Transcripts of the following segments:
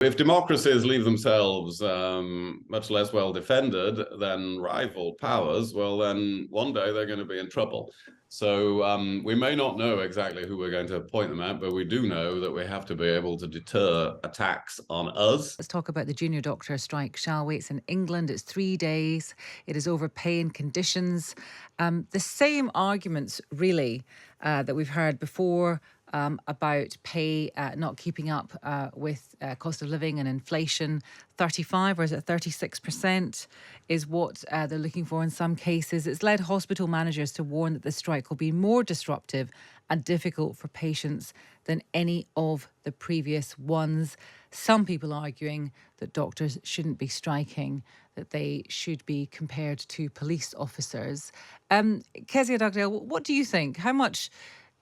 If democracies leave themselves much less well defended than rival powers, well, then one day they're going to be in trouble. So we may not know exactly who we're going to appoint them at, but we do know that we have to be able to deter attacks on us. Let's talk about the junior doctor strike, shall we? It's in England. It's 3 days. It is over pay and conditions. The same arguments, really, that we've heard before about pay not keeping up with cost of living and inflation. 35 or is it 36% is what they're looking for in some cases. It's led hospital managers to warn that the strike will be more disruptive and difficult for patients than any of the previous ones. Some people arguing that doctors shouldn't be striking, that they should be compared to police officers. Kezia Dugdale, what do you think? How much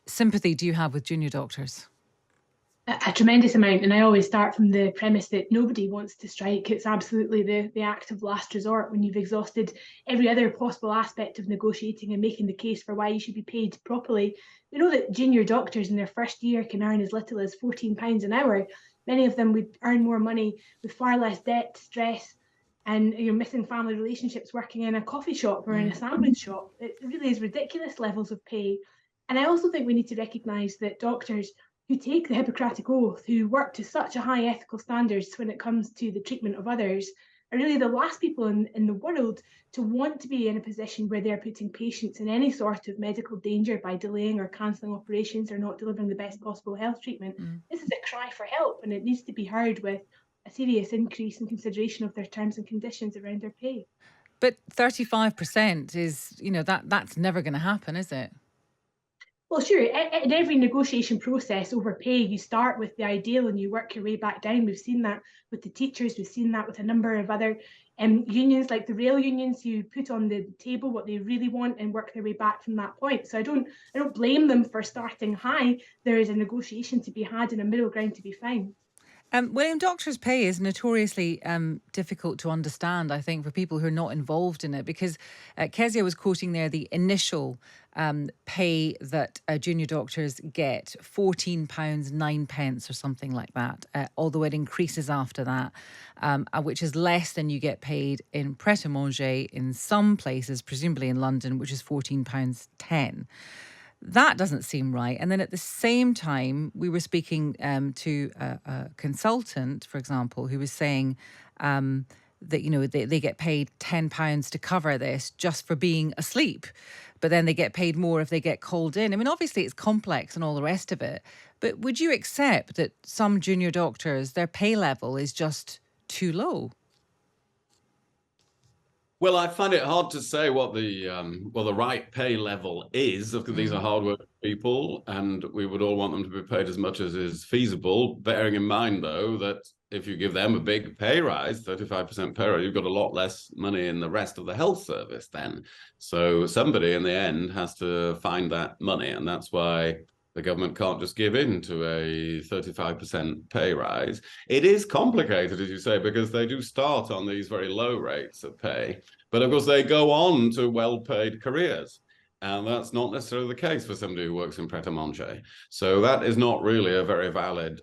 sympathy do you have with junior doctors? A tremendous amount, and I always start from the premise that nobody wants to strike. It's absolutely the act of last resort when you've exhausted every other possible aspect of negotiating and making the case for why you should be paid properly. We know that junior doctors in their first year can earn as little as £14 an hour. Many of them would earn more money with far less debt, stress, and missing family relationships working in a coffee shop or in a sandwich shop. It really is ridiculous levels of pay. And I also think we need to recognise that doctors who take the Hippocratic Oath, who work to such a high ethical standards when it comes to the treatment of others, are really the last people in the world to want to be in a position where they're putting patients in any sort of medical danger by delaying or cancelling operations or not delivering the best possible health treatment. This is a cry for help, and it needs to be heard with a serious increase in consideration of their terms and conditions around their pay. But 35% is, that's never going to happen, is it? Well, sure. In every negotiation process over pay, you start with the ideal and you work your way back down. We've seen that with the teachers. We've seen that with a number of other unions, like the rail unions, who put on the table what they really want and work their way back from that point. So I don't blame them for starting high. There is a negotiation to be had and a middle ground to be found. William, doctors' pay is notoriously difficult to understand, I think, for people who are not involved in it, because Kezia was quoting there the initial pay that junior doctors get, £14.09 or something like that, although it increases after that, which is less than you get paid in Pret-a-Manger in some places, presumably in London, which is £14.10. That doesn't seem right. And then at the same time, we were speaking to a consultant, for example, who was saying that, they get paid £10 to cover this just for being asleep. But then they get paid more if they get called in. I mean, obviously, it's complex and all the rest of it. But would you accept that some junior doctors, their pay level is just too low? Well, I find it hard to say what the right pay level is, because these are hardworking people, and we would all want them to be paid as much as is feasible, bearing in mind, though, that if you give them a big pay rise, 35% pay rise, you've got a lot less money in the rest of the health service then. So somebody in the end has to find that money, and that's why the government can't just give in to a 35% pay rise. It is complicated, as you say, because they do start on these very low rates of pay, but of course they go on to well-paid careers. And that's not necessarily the case for somebody who works in Pret-a-Manger. So that is not really a very valid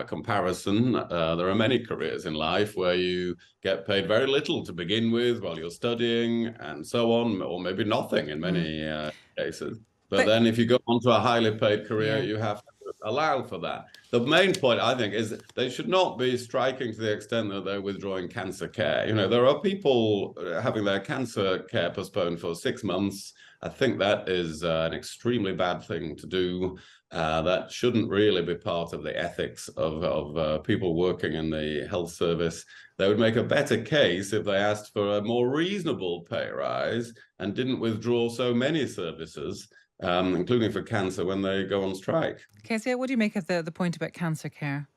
comparison. There are many careers in life where you get paid very little to begin with while you're studying and so on, or maybe nothing in many cases. But then if you go on to a highly paid career, you have to allow for that. The main point, I think, is they should not be striking to the extent that they're withdrawing cancer care. There are people having their cancer care postponed for 6 months. I think that is an extremely bad thing to do. That shouldn't really be part of the ethics of people working in the health service. They would make a better case if they asked for a more reasonable pay rise and didn't withdraw so many services, including for cancer, when they go on strike. Kezia, what do you make of the point about cancer care?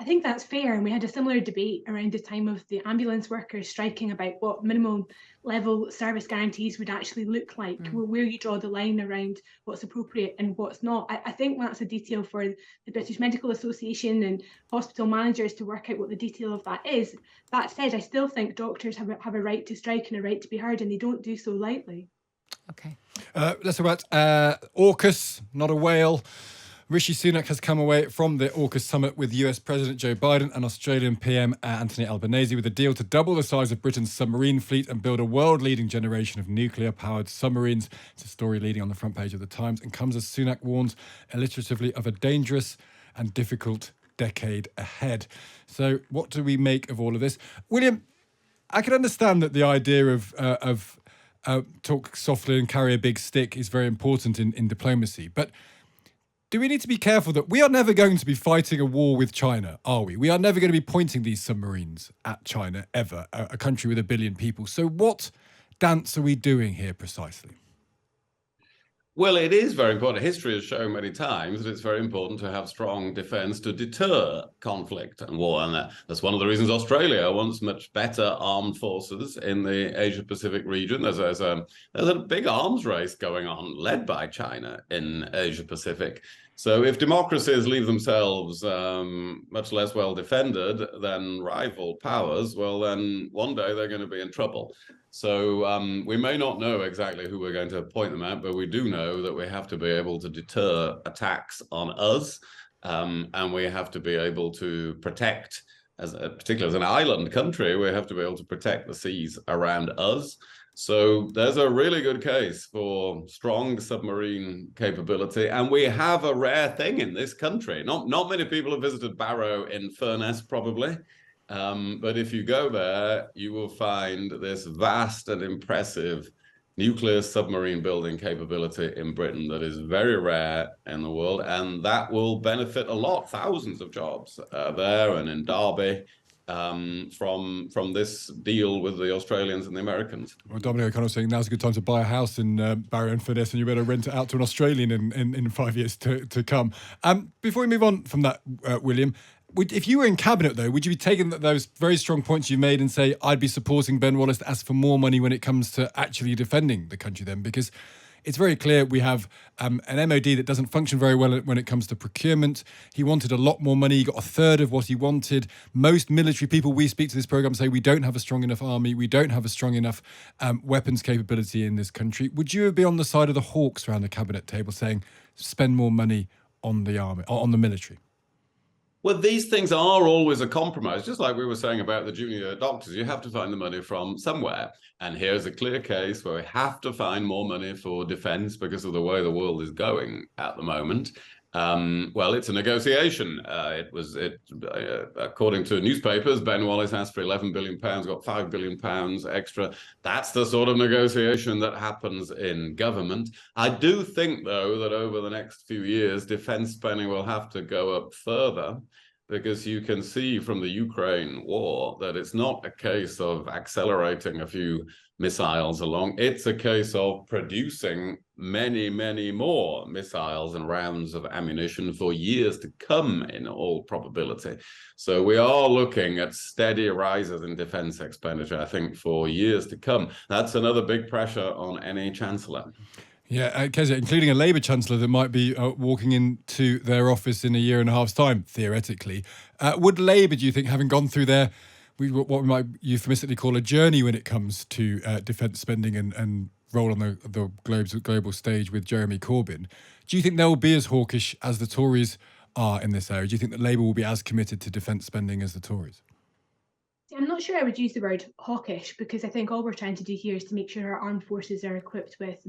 I think that's fair, and we had a similar debate around the time of the ambulance workers striking about what minimum level service guarantees would actually look like, where you draw the line around what's appropriate and what's not. I think that's a detail for the British Medical Association and hospital managers to work out what the detail of that is. That said, I still think doctors have a right to strike and a right to be heard, and they don't do so lightly. Okay. Let's talk about AUKUS, not a whale. Rishi Sunak has come away from the AUKUS summit with US President Joe Biden and Australian PM Anthony Albanese with a deal to double the size of Britain's submarine fleet and build a world-leading generation of nuclear-powered submarines. It's a story leading on the front page of the Times and comes as Sunak warns alliteratively of a dangerous and difficult decade ahead. So what do we make of all of this? William, I can understand that the idea of talk softly and carry a big stick is very important in diplomacy, but do we need to be careful that we are never going to be fighting a war with China, are we? We are never going to be pointing these submarines at China, ever, a country with 1 billion people. So what dance are we doing here precisely? Well, it is very important. History has shown many times that it's very important to have strong defence to deter conflict and war. And that's one of the reasons Australia wants much better armed forces in the Asia-Pacific region. There's a big arms race going on, led by China in Asia-Pacific. So if democracies leave themselves much less well defended than rival powers, well, then one day they're going to be in trouble. So we may not know exactly who we're going to point them at, but we do know that we have to be able to deter attacks on us, and we have to be able to protect, particularly as an island country, we have to be able to protect the seas around us. So there's a really good case for strong submarine capability, and we have a rare thing in this country. Not many people have visited Barrow in Furness, probably. But if you go there, you will find this vast and impressive nuclear submarine building capability in Britain that is very rare in the world, and that will benefit a lot, thousands of jobs there and in Derby from this deal with the Australians and the Americans. Well, Dominic O'Connell saying now's a good time to buy a house in Barrow and Furness, and you better rent it out to an Australian in 5 years to come. Before we move on from that, William, if you were in cabinet, though, would you be taking those very strong points you made and say, I'd be supporting Ben Wallace to ask for more money when it comes to actually defending the country then? Because it's very clear we have an MOD that doesn't function very well when it comes to procurement. He wanted a lot more money. He got a third of what he wanted. Most military people we speak to this programme say we don't have a strong enough army. We don't have a strong enough weapons capability in this country. Would you be on the side of the hawks around the cabinet table saying spend more money on the army, or on the military? Well, these things are always a compromise, just like we were saying about the junior doctors. You have to find the money from somewhere. And here's a clear case where we have to find more money for defense because of the way the world is going at the moment. Well, it's a negotiation. According to newspapers, Ben Wallace asked for £11 billion, got £5 billion extra. That's the sort of negotiation that happens in government. I do think, though, that over the next few years, defense spending will have to go up further, because you can see from the Ukraine war that it's not a case of accelerating a few missiles along. It's a case of producing many, many more missiles and rounds of ammunition for years to come, in all probability. So we are looking at steady rises in defense expenditure, I think, for years to come. That's another big pressure on any chancellor. Yeah, Kezia, including a Labour Chancellor that might be walking into their office in a year and a half's time, theoretically. Would Labour, do you think, having gone through what we might euphemistically call a journey when it comes to defence spending and role on the global stage with Jeremy Corbyn, do you think they'll be as hawkish as the Tories are in this area? Do you think that Labour will be as committed to defence spending as the Tories? I'm not sure I would use the word hawkish, because I think all we're trying to do here is to make sure our armed forces are equipped with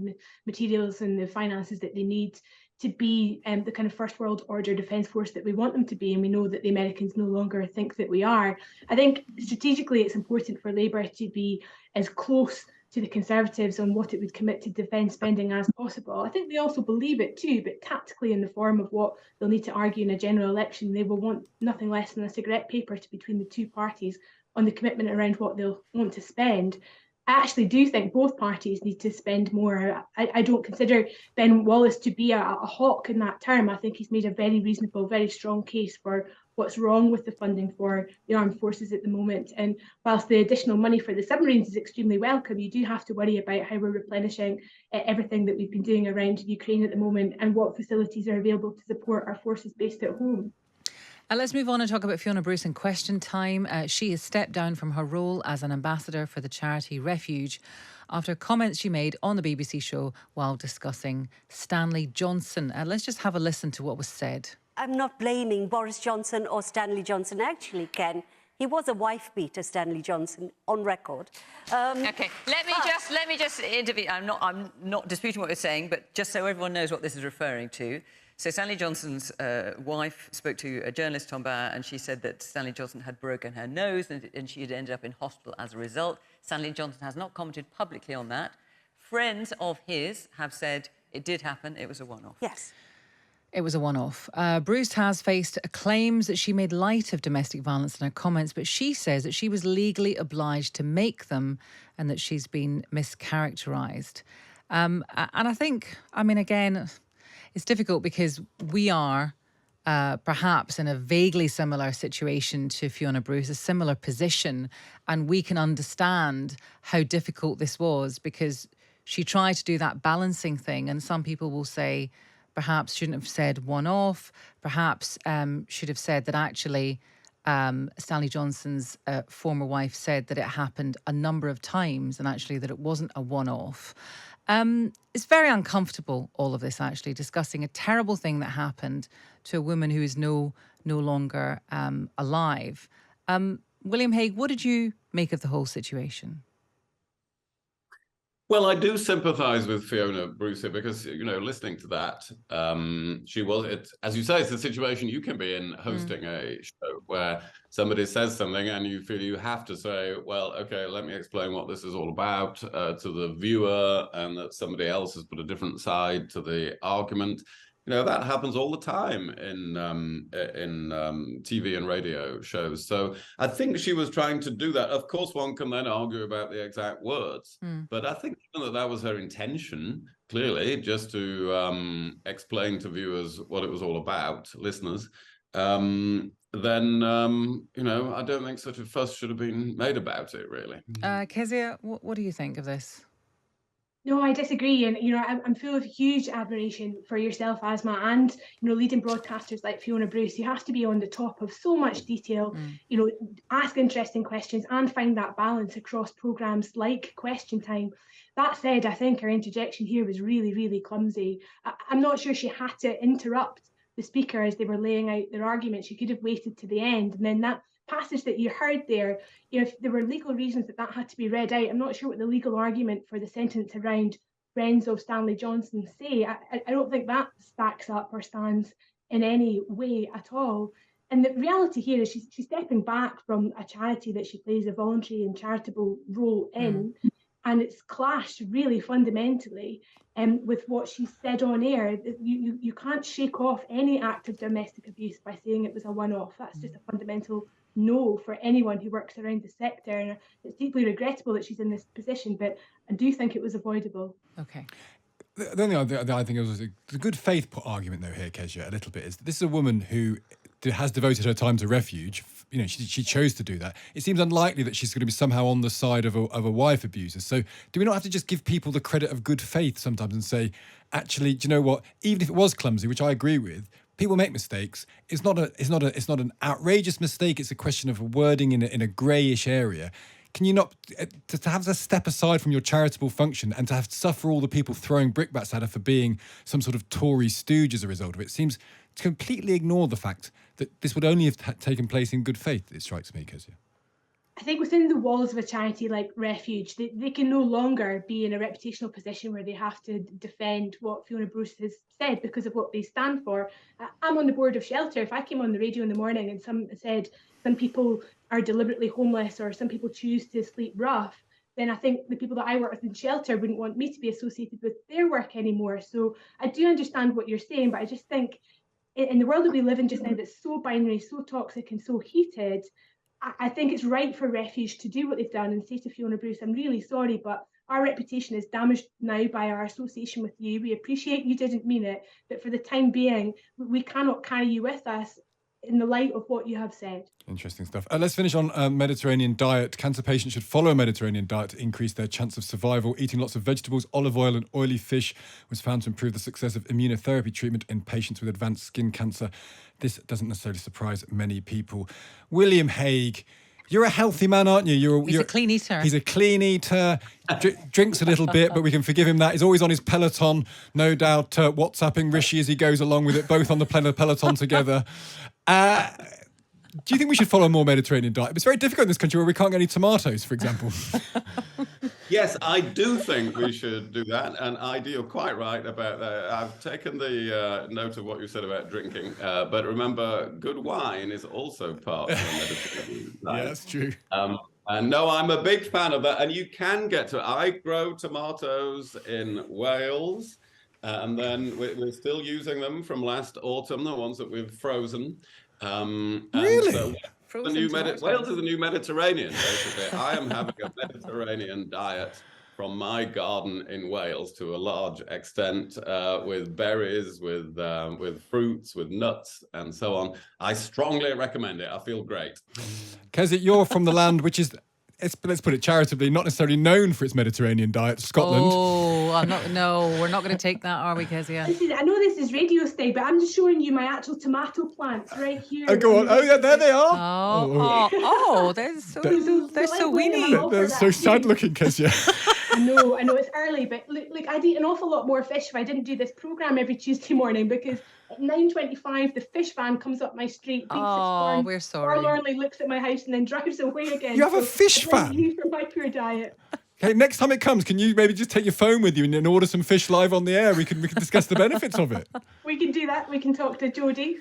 materials and the finances that they need to be the kind of first world order defence force that we want them to be, and we know that the Americans no longer think that we are. I think strategically it's important for Labour to be as close to the Conservatives on what it would commit to defence spending as possible. I think they also believe it too, but tactically, in the form of what they'll need to argue in a general election, they will want nothing less than a cigarette paper between the two parties on the commitment around what they'll want to spend. I actually do think both parties need to spend more. I don't consider Ben Wallace to be a hawk in that term. I think he's made a very reasonable, very strong case for what's wrong with the funding for the armed forces at the moment. And whilst the additional money for the submarines is extremely welcome, you do have to worry about how we're replenishing everything that we've been doing around Ukraine at the moment, and what facilities are available to support our forces based at home. Let's move on and talk about Fiona Bruce in Question Time. She has stepped down from her role as an ambassador for the charity Refuge after comments she made on the BBC show while discussing Stanley Johnson. Let's just have a listen to what was said. I'm not blaming Boris Johnson or Stanley Johnson. Actually, Ken, he was a wife-beater, Stanley Johnson, on record. Okay, let me just intervene. I'm not disputing what you're saying, but just so everyone knows what this is referring to. So Stanley Johnson's wife spoke to a journalist, Tom Bauer, and she said that Stanley Johnson had broken her nose and she had ended up in hospital as a result. Stanley Johnson has not commented publicly on that. Friends of his have said it did happen, it was a one-off. Yes. It was a one-off. Bruce has faced claims that she made light of domestic violence in her comments, but she says that she was legally obliged to make them and that she's been mischaracterised. And I think, I mean, again, it's difficult because we are perhaps in a vaguely similar situation to Fiona Bruce, a similar position, and we can understand how difficult this was because she tried to do that balancing thing, and some people will say perhaps shouldn't have said one-off, perhaps should have said that actually Stanley Johnson's former wife said that it happened a number of times and actually that it wasn't a one-off. It's very uncomfortable, all of this, actually, discussing a terrible thing that happened to a woman who is no longer alive. William Hague, what did you make of the whole situation? Well, I do sympathise with Fiona Bruce here because, listening to that, as you say, it's a situation you can be in hosting a show where somebody says something and you feel you have to say, well, okay, let me explain what this is all about to the viewer, and that somebody else has put a different side to the argument. That happens all the time in TV and radio shows. So I think she was trying to do that. Of course, one can then argue about the exact words, but I think that was her intention, clearly, just to explain to viewers what it was all about, listeners. Then, I don't think such a fuss should have been made about it, really. Kezia, what do you think of this? No, I disagree. And, I'm full of huge admiration for yourself, Asma, and, leading broadcasters like Fiona Bruce. You have to be on the top of so much detail, ask interesting questions and find that balance across programmes like Question Time. That said, I think her interjection here was really, really clumsy. I'm not sure she had to interrupt the speaker as they were laying out their argument. She could have waited to the end. And then that passage that you heard there, if there were legal reasons that had to be read out, I'm not sure what the legal argument for the sentence around friends of Stanley Johnson say. I don't think that stacks up or stands in any way at all. And the reality here is she's stepping back from a charity that she plays a voluntary and charitable role in, and it's clashed really fundamentally with what she said on air. You can't shake off any act of domestic abuse by saying it was a one-off. That's just a fundamental no for anyone who works around the sector, and it's deeply regrettable that she's in this position, but I do think it was avoidable. Okay. The only thing I think it was a good faith argument though here, Kezia, a little bit, is this is a woman who has devoted her time to Refuge. She chose to do that. It seems unlikely that she's going to be somehow on the side of a wife abuser. So do we not have to just give people the credit of good faith sometimes and say, actually, do you know what? Even if it was clumsy, which I agree with, people make mistakes. It's not an outrageous mistake. It's a question of wording in a greyish area. Can you not to have to step aside from your charitable function and to have to suffer all the people throwing brickbats at her for being some sort of Tory stooge as a result of it? It seems to completely ignore the fact that this would only have taken place in good faith. It strikes me, Kezia. I think within the walls of a charity like Refuge, they can no longer be in a reputational position where they have to defend what Fiona Bruce has said because of what they stand for. I'm on the board of Shelter. If I came on the radio in the morning and some said some people are deliberately homeless or some people choose to sleep rough, then I think the people that I work with in Shelter wouldn't want me to be associated with their work anymore. So I do understand what you're saying, but I just think in the world that we live in just now that's so binary, so toxic and so heated, I think it's right for Refuge to do what they've done and say to Fiona Bruce, I'm really sorry, but our reputation is damaged now by our association with you. We appreciate you didn't mean it, but for the time being, we cannot carry you with us in the light of what you have said. Interesting stuff. Let's finish on Mediterranean diet. Cancer patients should follow a Mediterranean diet to increase their chance of survival. Eating lots of vegetables, olive oil and oily fish was found to improve the success of immunotherapy treatment in patients with advanced skin cancer. This doesn't necessarily surprise many people. William Hague, you're a healthy man, aren't you? He's a clean eater. He's a clean eater, drinks a little bit, but we can forgive him that. He's always on his Peloton, no doubt WhatsApping Rishi as he goes along with it, both on the Peloton together. Do you think we should follow a more Mediterranean diet? It's very difficult in this country where we can't get any tomatoes, for example. Yes, I do think we should do that, and you're quite right about that. I've taken the note of what you said about drinking, but remember, good wine is also part of the Mediterranean diet. Yeah, that's true. And no, I'm a big fan of that, and you can get to. I grow tomatoes in Wales, and then we're still using them from last autumn, the ones that we've frozen. Really? So Wales is the new Mediterranean, basically. I am having a Mediterranean diet from my garden in Wales to a large extent, with berries, with fruits, with nuts, and so on. I strongly recommend it. I feel great. Kezia, you're from the land which is, let's put it charitably, not necessarily known for its Mediterranean diet, Scotland. Oh, no, we're not going to take that, are we, Kezia? I know this is radio stay, but I'm just showing you my actual tomato plants right here. Oh, go on. Oh, yeah, there they are. They're so weeny. They're so sad looking, Kezia. I know, it's early, but look, I'd eat an awful lot more fish if I didn't do this programme every Tuesday morning, because at 9:25, the fish van comes up my street, beats its horn, we're sorry. forlornly looks at my house and then drives away again. You have a fish van? You for my poor diet. Okay, next time it comes, can you maybe just take your phone with you and order some fish live on the air? We can discuss the benefits of it. We can do that. We can talk to Jodie.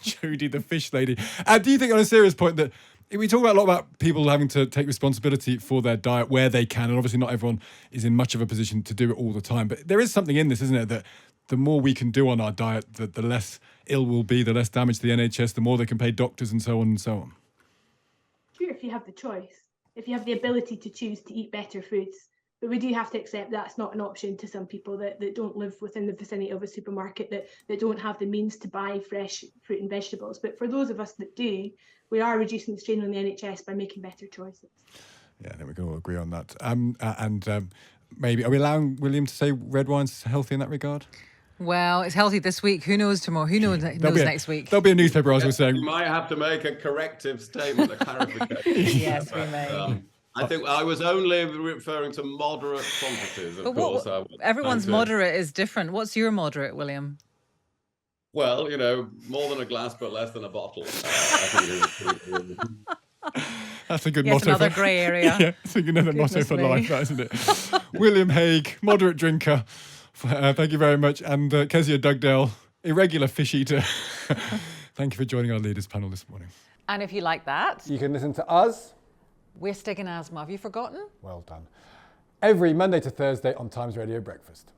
Jodie, the fish lady. Do you think, on a serious point, that we talk about a lot about people having to take responsibility for their diet where they can, and obviously not everyone is in much of a position to do it all the time, but there is something in this, isn't it, that the more we can do on our diet, the less ill we'll be, the less damage to the NHS, the more they can pay doctors and so on and so on. Sure, if you have the choice, if you have the ability to choose to eat better foods. But we do have to accept that's not an option to some people that don't live within the vicinity of a supermarket, that don't have the means to buy fresh fruit and vegetables. But for those of us that do, we are reducing the strain on the NHS by making better choices. Yeah, I think we can all agree on that. Maybe, are we allowing William to say red wine's healthy in that regard? Well, it's healthy this week. Who knows tomorrow? Who knows next week? There'll be a newspaper article saying... You might have to make a corrective statement, a clarification. Yes, we may. I think I was only referring to moderate quantities, of course. Everyone's moderate is different. What's your moderate, William? Well, more than a glass, but less than a bottle. That's a good Yes, motto. Another grey area. Yeah, I think another motto for life, that, isn't it? William Hague, moderate drinker. Thank you very much. And Kezia Dugdale, irregular fish eater. Thank you for joining our leaders panel this morning. And if you like that, you can listen to us. We're Stig and Asthma. Have you forgotten? Well done. Every Monday to Thursday on Times Radio Breakfast.